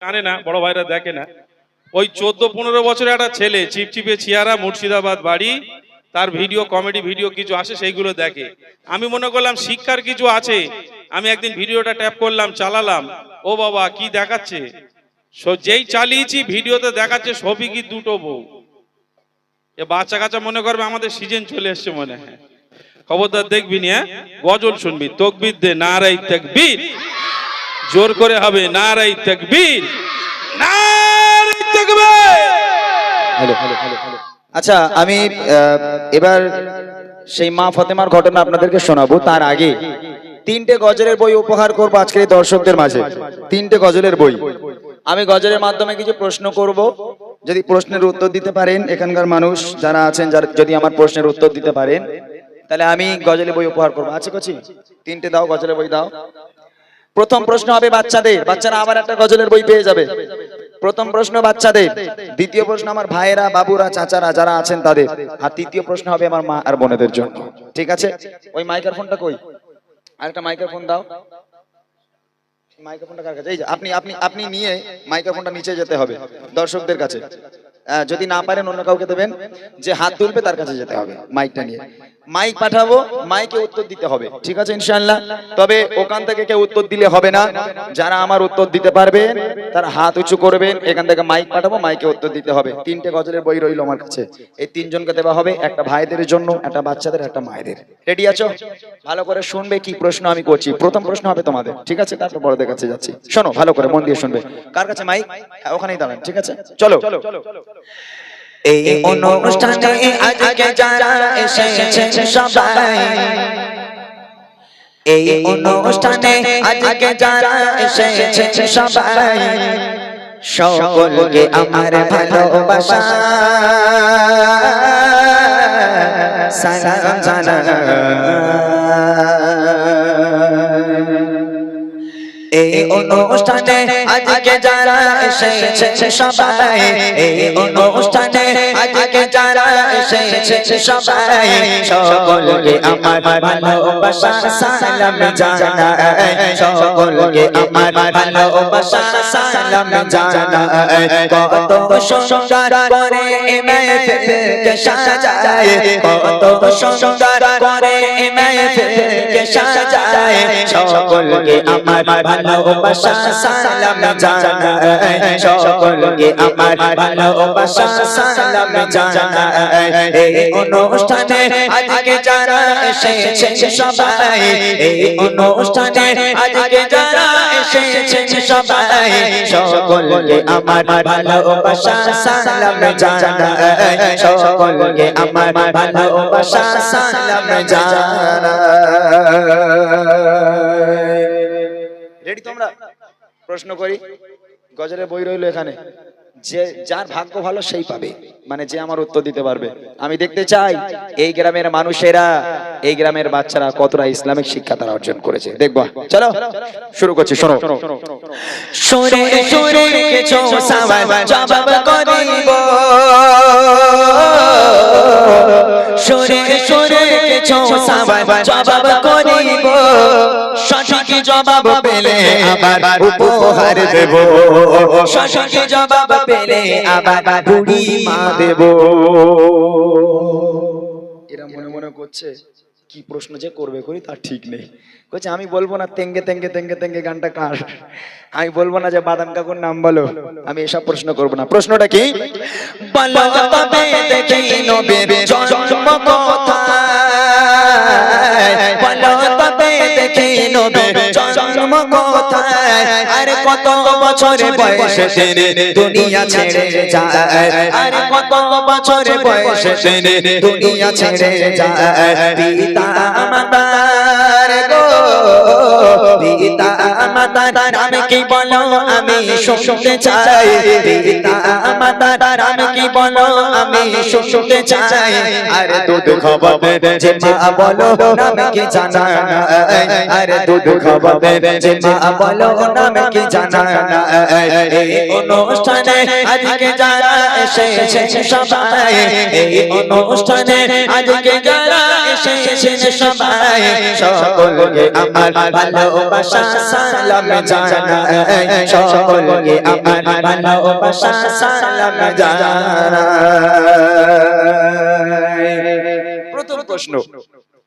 জানে না, বড় ভাইরা দেখে না। ওই 14-15 বছরের একটা ছেলে, চিপচিপে চেহারা, মুর্শিদাবাদ বাড়ি, তার ভিডিও, কমেডি ভিডিও কিছু আসে, সেইগুলো দেখে। আমি মনে করলাম শিক্ষার কিছু আছে। আমি একদিন ভিডিওটা ট্যাপ করলাম, চালালাম, ও বাবা কি দেখাচ্ছে! যেই চালিয়েছি ভিডিওতে দেখাচ্ছে শফিকি দুটো বউ। এ বাচ্চা কাচ্চা মনে করবে আমাদের সিজন চলে এসছে মনে হয়। খবরদার দেখবি না, গজল শুনবি, তকবীর দে, নারায়ে তাকবীর, জোর করে হবে, নারায়ে তাকবীর, নারায়ে তাকবীর। আচ্ছা, আমি এবার সেই মা ফাতেমার ঘটনা আপনাদেরকে শোনাবো। তার আগে 3টে গজলের বই উপহার করবো আজকের এই দর্শকদের মাঝে। 3টে গজলের বই। আমি গজলের মাধ্যমে কিছু প্রশ্ন করব, যদি প্রশ্নের উত্তর দিতে পারেন, এখানকার মানুষ যারা আছেন যদি আমার প্রশ্নের উত্তর দিতে পারেন, তাহলে আমি গজলের বই উপহার করবো। আছে কচি? 3টে দাও, গজলের বই দাও। প্রথম প্রশ্ন হবে বাচ্চাদের, বাচ্চারা আবার একটা গজলের বই পেয়ে যাবে। প্রথম প্রশ্ন বাচ্চাদের, দ্বিতীয় প্রশ্ন আমার ভাইয়েরা, বাবুরা, চাচারা যারা আছেন তাদের, আর তৃতীয় প্রশ্ন হবে আমার মা আর বোনেদের জন্য। ঠিক আছে? ওই মাইক্রোফোনটা কই? আরেকটা মাইক্রোফোন দাও। মাইক্রোফোনটা কার কাছে? এই যে আপনি আপনি আপনি নিয়ে মাইক্রোফোনটা নিচে যেতে হবে দর্শকদের কাছে। যদি না পারেন অন্য কাউকে দেবেন, যে হাত তুলবে তার কাছে যেতে হবে মাইকটা নিয়ে। মাইক পাঠাবো, মাইকে উত্তর দিতে হবে। ঠিক আছে ইনশাআল্লাহ? তবে ওখান থেকে কেউ উত্তর দিলে হবে না। যারা আমার উত্তর দিতে পারবেন তারা হাত উঁচু করবেন। এখান থেকে মাইক পাঠাবো, মাইকে উত্তর দিতে হবে। 3টে গজলের বই রইল আমার কাছে। এই 3 জনকে দেওয়া হবে, একটা ভাইদের জন্য, একটা বাচ্চাদের, একটা মায়েদের। রেডি আছো? ভালো করে শুনবে কি প্রশ্ন আমি করছি। প্রথম প্রশ্ন হবে তোমাদের। ঠিক আছে? তারপর বড়দের কাছে যাচ্ছি। শোনো ভালো করে, মন দিয়ে শুনবে। কার কাছে মাইক? ওখানেই দাঁড়ান। ঠিক আছে? চলো। এই অনুষ্ঠানে আজকে যারা এসেছে সবাই, এই অনুষ্ঠানে আজকে যারা এসেছে সবাই, সকলকে আমার ভালোবাসা সালাম জানাই। এই অনুষ্ঠানে আজকে যারা এসেছে সবাই, এই অনুষ্ঠানে আজকে যারা এসেছে সবাই, সকলকে আমার ভালোবাসা সালাম জানাই। সকলকে আমার ভালোবাসা সালাম জানাই। কত সুন্দর করে মেহফিলকে সাজায়, কত সুন্দর করে মেহফিলকে সাজায়, সকলকে আমার ভালোবাসা সালাম জানাই। সকলকে আমার ভালোবাসা সালাম জানাই। এই অনুষ্ঠানে আজকে যারা এসেছে সবাই, এই অনুষ্ঠানে আজকে যারা এসেছে সবাই, সকলকে আমার ভালোবাসা সালাম জানাই। সকলকে আমার ভালোবাসা সালাম জানাই। রেডি তোমরা? প্রশ্ন করি। গজলের বই রইল এখানে, যে যার ভাগ্য ভালো সেই পাবে, মানে যে আমার উত্তর দিতে পারবে। আমি দেখতে চাই এই গ্রামের মানুষেরা, এই গ্রামের বাচ্চারা কতটা ইসলামিক শিক্ষা তারা অর্জন করেছে, দেখবো। চলো শুরু করছি। শোনো। শুনে শুনে কিছু সওয়াল জবাব করিব, শুনে শুনে কিছু সওয়াল জবাব করিব, সঠিক জবাব পেলে আবার উপহার দেব, সঠিক জবাব পেলে আবার বুড়ি মা দেব। এরা মনে মনে করছে কি প্রশ্ন যে করবে করি তার ঠিক নেই। বলছে আমি বলবো না তেঙ্গে তেঙ্গে তেঙ্গে তেঙ্গে গানটা কার, আমি বলবো না যে বাদাম কাকুর নাম বলো, আমি এসব প্রশ্ন করবো না। প্রশ্নটা কি? বলো তবে দেখি নবীর জন্ম কোথায়, বলো তবে দেখি নবীর জন্ম কোথায়, আর কত বছরের বয়সে তিনি দুনিয়া ছেড়ে যায়, আর কত বছরের বয়সে তিনি দুনিয়া ছেড়ে যায়। পিতা মাতার গো, পিতা মাতার নাম কি বলো আমি শুনতে চাই, পিতা মাতার নাম কি বলো আমি শুনতে চাই, আর দুধ খাওয়াবে যে মা বলো নাম কি জানা নাই, আর দুধ খাওয়াবে যে মা বলো নাম কি জানা নাই। এই অনুষ্ঠানে আজকে যারা এসেছে সবাই, এই অনুষ্ঠানে আজকে যারা এসেছে সবাই, সকলকে আমার ভালোবাসা সালাম জানাই। সকলকে আমার ভালোবাসা সালাম জানাই। প্রথম প্রশ্ন,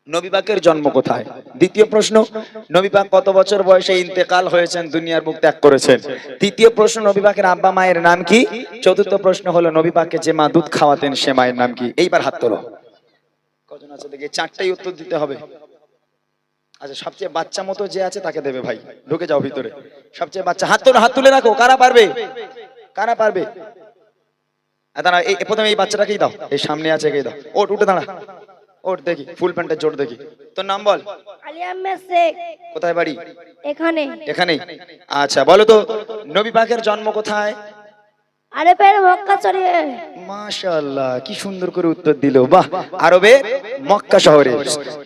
নবী পাকের জন্ম কোথায়? দ্বিতীয় প্রশ্ন, নবী পাক কত বছর বয়সে ইন্তেকাল হয়েছেন, দুনিয়ার মুখ ত্যাগ করেছেন? তৃতীয় প্রশ্ন, নবী পাকের আব্বা মায়ের নাম কি? চতুর্থ প্রশ্ন হলো নবী পাককে যে মা দুধ খাওয়াতেন সে মায়ের নাম কি? এইবার হাত তোলো। কজন আছে দেখি, চারটাই উত্তর দিতে হবে। আচ্ছা, সবচেয়ে বাচ্চা মতো যে আছে তাকে দেবে ভাই, ঢুকে যাও ভিতরে। সবচেয়ে বাচ্চা হাত তোলো, হাত তুলে রাখো। কারা পারবে? কারা পারবে? দাঁড়া, এই প্রথমে এই বাচ্চাটাকেই দাও, এই সামনে আছে একেই দাও। ওঠ, উঠে দাঁড়া, ওঠ দেখি, ফুল প্যান্টের জোর দেখি। তোর নাম বল। আলী আহমেদ শেখ। কোথায় বাড়ি? এখানে। এখানেই। আচ্ছা, বলো তো নবী পাকের জন্ম কোথায়? আরবের মক্কা শরীফে। মাশাআল্লাহ, কি সুন্দর করে উত্তর দিল। বাহ, আরবে মক্কা শহরে।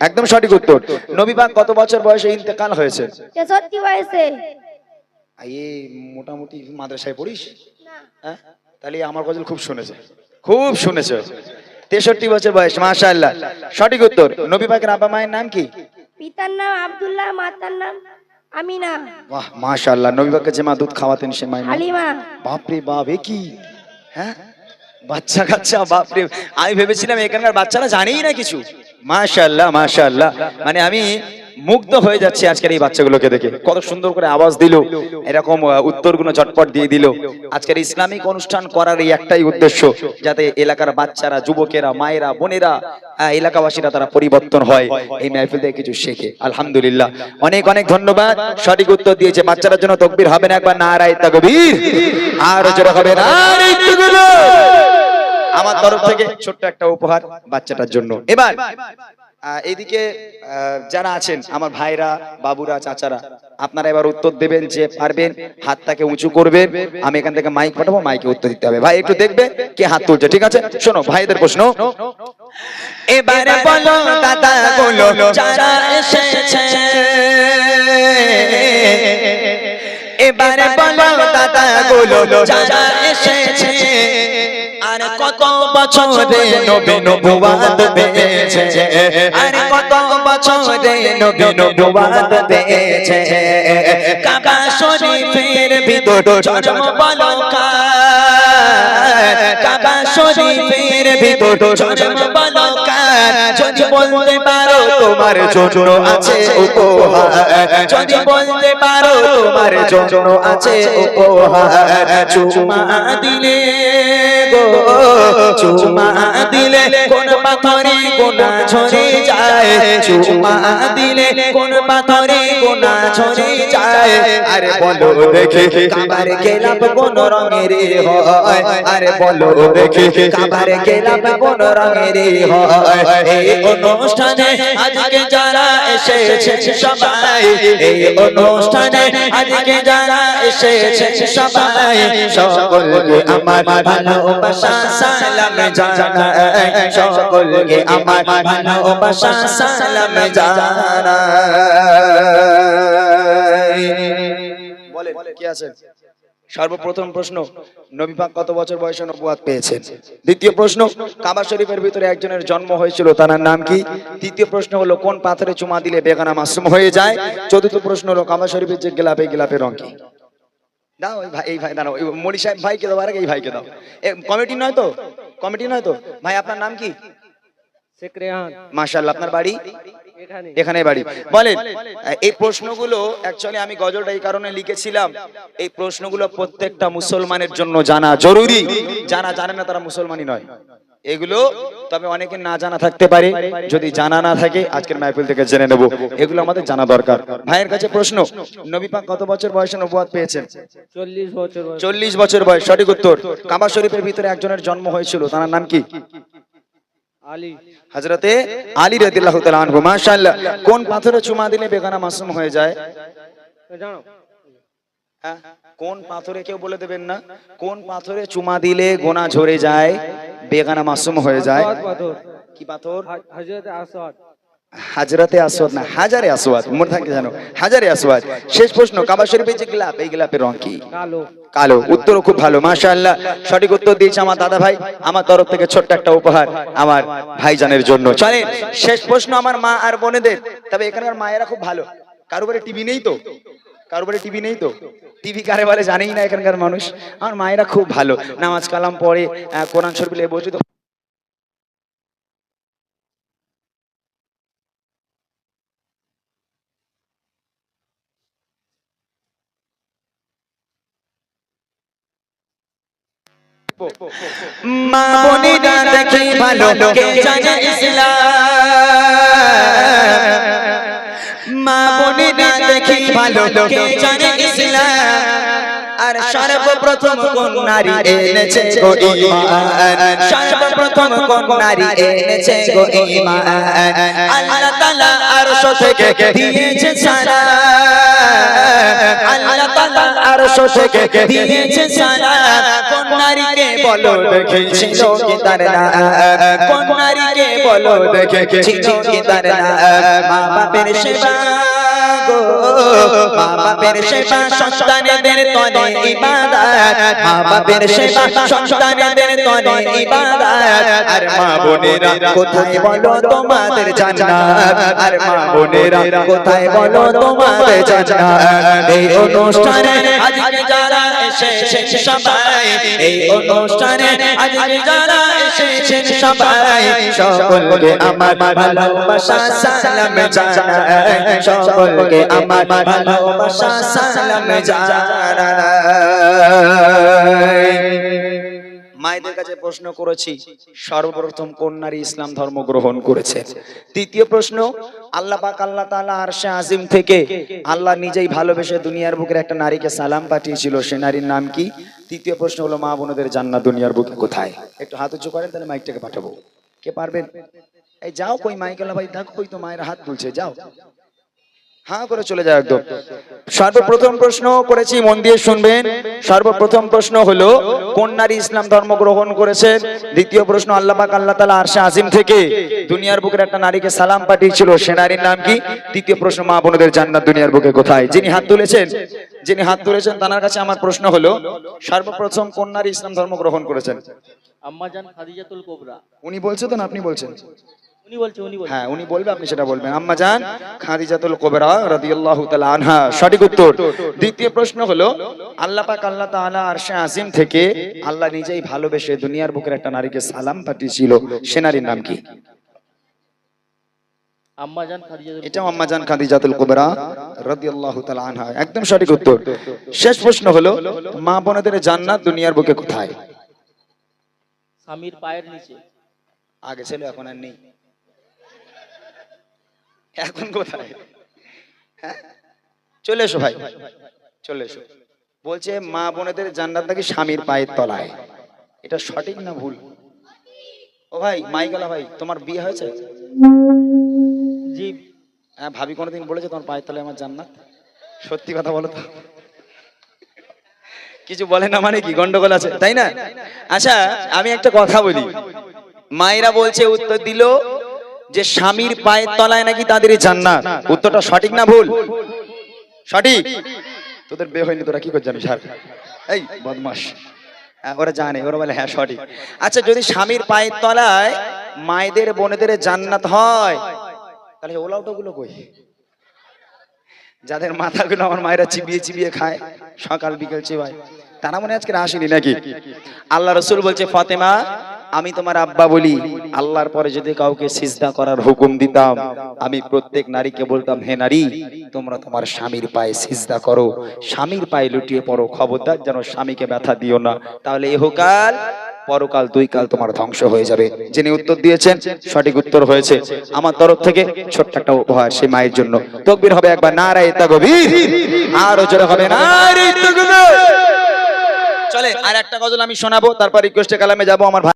একদম সঠিক উত্তর। নবী পাক কত বছর বয়সে ইন্তেকাল হয়েছে? 63 বয়সে। এই মোটামুটি মাদ্রাসায় পড়িস? না। হ্যাঁ, তাহলে আমার গজল খুব শুনেছে, খুব শুনেছে। 63 বছর বয়স, মাশাআল্লাহ, সঠিক উত্তর। নবী পাকের আব্বা মায়ের নাম কি? পিতার নাম আব্দুল্লাহ, মাতার নাম আমিনা। বাহ, মাশাআল্লাহ। নবী পাককে যে মা দুধ খাওয়াতেন সে মায়ের নাম? হালিমা। বাপরে বাপ, এ কি? হ্যাঁ, বাচ্চা কাচ্চা, বাপরে। আমি ভেবেছিলাম এখানকার বাচ্চারা জানেই না কিছু। মাশাআল্লাহ, মাশাআল্লাহ, মানে আমি মুগ্ধ হয়ে যাচ্ছি আজকের এই বাচ্চাগুলোকে দেখে। কত সুন্দর করে আওয়াজ দিল, এরকম উত্তরগুলো ঝটপট দিয়ে দিল। আজকের ইসলামিক অনুষ্ঠান করার এই একটাই উদ্দেশ্য, যাতে এলাকার বাচ্চারা, যুবকেরা, মায়েরা, বোনেরা, এলাকাবাসীরা তারা পরিবর্তন হয়, এই মাহফিল থেকে কিছু শেখে। আলহামদুলিল্লাহ, অনেক অনেক ধন্যবাদ। সঠিক উত্তর দিয়েছে। বাচ্চাদের জন্য তাকবীর হবে না একবার? নারায়ে তাকবীর। আর জোরে হবে নারায়ে তাকবীর। আমার তরফ থেকে ছোট্ট একটা উপহার বাচ্চাটার জন্য। এবার এইদিকে যারা আছেন আমার ভাইরা, বাবুরা, চাচারা, আপনারা এবার উত্তর দেবেন। যে পারবেন হাতটাকে উঁচু করবেন। আমি এখান থেকে মাইক পাঠাবো, মাইকে উত্তর দিতে হবে। ভাই একটু দেখবে কে হাত তুলছে, ঠিক আছে? শোনো ভাইদের প্রশ্ন। এবারে বলো দাদা গুলো যারা এসেছে, এবারে বলো দাদা গুলো যারা এসেছে, আর কত বছরে নবী নবুয়াত পেয়েছে, আর কত বছরে নবী নবুয়াত পেয়েছে। কাবা শরীফের ভিতর জন্ম বলো কার, কাবা শরীফের ভিতর জন্ম বলো কার। যদি বলতে পারো তোমার জন্য আছে উপহার, যদি বলতে পারো তোমার জন্য আছে উপহার। চুমা দিলে গো, চুমা দিলে কোন পাথরে গোনা ঝরে যায়, চুমা দিলে কোন পাথরে গোনা ঝরে যায়। আরে বলো দেখে কাবার গেলাপ কোন রঙের হয়, আরে বলো দেখে কাবার গেলাপ কোন রঙের হয়। এই অনুষ্ঠানে আজকে যারা এসেছে সবাই, এই অনুষ্ঠানে আজকে যারা এসেছে সবাই, সকলকে আমার ভালোবাসা সালাম জানাই, সকলকে আমার ভালোবাসা সালাম জানাই। বলেন কি আছে? সর্বপ্রথম প্রশ্ন, নবী পাক কত বছর বয়সে নবুয়াত পেয়েছেন? দ্বিতীয় প্রশ্ন, কাবা শরীফের ভিতরে একজনের জন্ম হয়েছিল, তার নাম কি? তৃতীয় প্রশ্ন হলো কোন পাথরে চুমা দিলে বেগানা মাসুম হয়ে যায়? চতুর্থ প্রশ্ন হলো কাবা শরীফের যে গিলাপ, এই গিলাপের রং কি? দাও এই ভাই, এই ভাই দাঁড়াও, মলি সাহেব ভাইকে দাও, আরেক এই ভাইকে দাও। কমিটি নয় তো? কমিটি নয় তো? ভাই আপনার নাম কি? শেখ রেহান। মাশাআল্লাহ, আপনার বাড়ি? এখানে। এখানে বাড়ি। বলেন, এই প্রশ্নগুলো অ্যাকচুয়ালি আমি গজলটা এই কারণে লিখেছিলাম, এই প্রশ্নগুলো প্রত্যেকটা মুসলমানের জন্য জানা জরুরি। যারা জানে না তারা মুসলমানই নয়। এগুলো তবে অনেকে না জানা থাকতে পারে, যদি জানা না থাকে আজকের মাহফিল থেকে জেনে নেব। এগুলো আমাদের জানা দরকার। ভাইয়ের কাছে প্রশ্ন, নবী পাক কত বছর বয়সে নবুয়াত পেয়েছেন? 40 বছর বয়স। 40 বছর বয়স, সঠিক উত্তর। কাবা শরীফের ভিতরে একজনের জন্ম হয়েছিল, তার নাম কি? আলী। হযরতে আলী রাদিয়াল্লাহু তাআলা আনহু। মাশাআল্লাহ, কোন পাথরে চুমা দিলে বেগানা মাসুম হয়ে যায়? জানো? হ্যাঁ, কোন পাথরে? কেউ বলে দেবেন না? কোন পাথরে চুমা দিলে গোনা ঝরে যায়, বেগানা মাসুম হয়ে যায়? আসওয়াদ পাথর। কি পাথর? হযরত আসওয়াদ। হাজরাতে আসওয়াদ না, হাজারে আসওয়াদ। মনে থাকে জানো, হাজারে আসওয়াদ। শেষ প্রশ্ন, কাবা শরীফের যে গিলাপ, এই গিলাপের রং কি? কালো। কালো। উত্তরও খুব ভালো, মাশাআল্লাহ, সঠিক উত্তর দিয়েছে আমার দাদা ভাই। আমার তরফ থেকে ছোট্ট একটা উপহার আমার ভাইজানের জন্য। চলেন শেষ প্রশ্ন আমার মা আর বোনেদের। তবে এখানকার মায়েরা খুব ভালো। কারো বাড়ি টিভি নেই তো? কারো বাড়ি টিভি নেই তো? টিভি কারে বলে জানেই না এখানকার মানুষ। আমার মায়েরা খুব ভালো, নামাজ কালাম পড়ে, কোরআন শরীফ নিয়ে বসে তো মা বোনেরা দেখে ভালো কে জানে ইসলাম, মা বোনেরা দেখে ভালো কে জানে ইসলাম, আর সর্বপ্রথম কোন নারী এনেছে গো ঈমান, সর্বপ্রথম কোন নারী এনেছে গো ঈমান, আল্লাহ তাআলা আরশ থেকে দিয়েছে সালাম, আল্লাহ তাআলা আরশ থেকে দিয়েছে সালাম, কোন নারীকে বলো দেখেছিল কি তার নাম, কোন নারীকে বলো দেখেছিল কি তার নাম, মা বাপের সেবা গো, মা বাপের সেবা সন্তানদের তনে ইবাদত, মা বাপের সেবা সন্তানদের তনে ইবাদত, আর মা বোনেরা কোথায় বলো তোমাদের জান্নাত, আর মা বোনেরা কোথায় বলো তোমাদের জান্নাত। এই অনুষ্ঠানে আজকে যারা এসেছেন সবাই, এই অনুষ্ঠানে আজকে যারা এসেছেন সবাই, সকলকে আমার ভালোবাসা সালাম জানাই, সকলকে আমার ভালোবাসা সালাম জানাই। মায়েদের কাছে প্রশ্ন করেছি, সর্বপ্রথম কোন নারী ইসলাম ধর্ম গ্রহণ করেছে? দ্বিতীয় প্রশ্ন, আল্লাহ পাক আল্লাহ তাআলা আরশে আজিম থেকে আল্লাহ নিজেই ভালোবেসে দুনিয়ার বুকের একটা নারীকে সালাম পাঠিয়েছিল, সে নারীর নাম কি? তৃতীয় প্রশ্ন হলো, মা বোনদের জান্নাত দুনিয়ার বুকে কোথায়? একটু হাত উঁচু করেন, তাহলে মাইকটাকে পাঠাবো। কে পারবেন? এই যাও, কই মাইকেলা ভাই দেখো, কই তো মায়ের হাত তুলছে, যাও হ্যাঁ করে চলে যায় একদম। সর্বপ্রথম প্রশ্ন করেছি, মন দিয়ে শুনবেন। সর্বপ্রথম প্রশ্ন হলো, কোন নারী ইসলাম ধর্ম গ্রহণ করেছেন? দ্বিতীয় প্রশ্ন, আল্লাহ পাক আল্লাহ তাআলা আরশে আজিম থেকে দুনিয়ার বুকের একটা নারীকে সালাম পাঠিয়েছিল, সে নারীর নাম কি? তৃতীয় প্রশ্ন, মা বোনদের জান্নাত দুনিয়ার বুকে কোথায়? যিনি হাত তুলেছেন তার কাছে আমার প্রশ্ন হলো, সর্বপ্রথম কোন নারী ইসলাম ধর্ম গ্রহণ করেছেন? আম্মাজান খাদিজাতুল কুবরা। উনি বলছে তো না আপনি বলছেন? উনি বলছে। হ্যাঁ উনি বলবে, আপনি সেটা বলবেন। আম্মা জান খাদিজাতুল কুবরা রাদিয়াল্লাহু তাআলা আনহা, সঠিক উত্তর। দ্বিতীয় প্রশ্ন হলো, আল্লাহ পাক আল্লাহ তাআলা আরশে আজিম থেকে আল্লাহ নিজেই ভালোবেসে দুনিয়ার বুকের একটা নারীকে সালাম পাঠিয়েছিল, সে নারীর নাম কি? আম্মাজান খাদিজাতুল। এটাও আম্মা জান খাদিজাতুল কুবরা রাদিয়াল্লাহু তাআলা আনহা, একদম সঠিক উত্তর। শেষ প্রশ্ন হলো, মা বোনদের জান্নাত দুনিয়ার বুকে কোথায়? স্বামীর পায়ের নিচে। আগে ছিল, এখন আর নেই। এখন কোথায়? হ্যাঁ চলে এসো ভাই, চলে এসো। বলছে মা বোনেদের জান্নাত নাকি স্বামীর পায়ের তলায়। এটা সঠিক না ভুল? ও ভাই মাইকালা ভাই, তোমার বিয়ে হয়েছে? জি। হ্যাঁ, ভাবি কোনোদিন বলেছে তোমার পায়ের তলায় আমার জান্নাত? সত্যি কথা বলো তো। কিছু বলে না মানে কি, গন্ডগোল আছে তাই না? আচ্ছা আমি একটা কথা বলি, মায়েরা বলছে, উত্তর দিল যে স্বামীর পায়ের তলায় নাকি তাদের জান্নাত। উত্তরটা সঠিক না ভুল? সঠিক। তোদের বিয়ে হয়নি, তোরা কি করে জানিস? এই বদমাশ, ওরা জানে, ওরা বলে হ্যাঁ সঠিক। আচ্ছা যদি স্বামীর পায়ের তলায় মায়েদের বোনেদের জান্নাত হয়, তাহলে ওলাউটাগুলো কই? যাদের মাথাগুলো আমার মায়েরা চিবিয়ে চিবিয়ে খায়, সকাল বিকেল চিবায়, তারা মনে আজকে আসেনি নাকি? আল্লাহ রসুল বলছে, ফাতেমা আমি তোমার আব্বা বলি, আল্লাহর পরে যদি কাউকে সিজদা করার হুকুম দিতাম, আমি প্রত্যেক নারীকে বলতাম, হে নারী তোমরা তোমার স্বামীর পায়ে সিজদা করো, স্বামীর পায়ে লুটিয়ে পড়ো, খবরদার যেন স্বামীকে ব্যথা দিও না, তাহলে ইহকাল পরকাল দুই কাল তোমার ধ্বংস হয়ে যাবে। যিনি উত্তর দিয়েছেন সঠিক উত্তর হয়েছে। আমার তরফ থেকে ছোট্ট একটা উপহার সেই মায়ের জন্য। তাকবীর হবে একবার, নারায়ে তাকবীর, আরো জোরে হবে নারায়ে তাকবীর। চলে আর একটা গজল আমি শোনাবো, তারপর রিকোয়েস্টে কালামে যাবো। আমার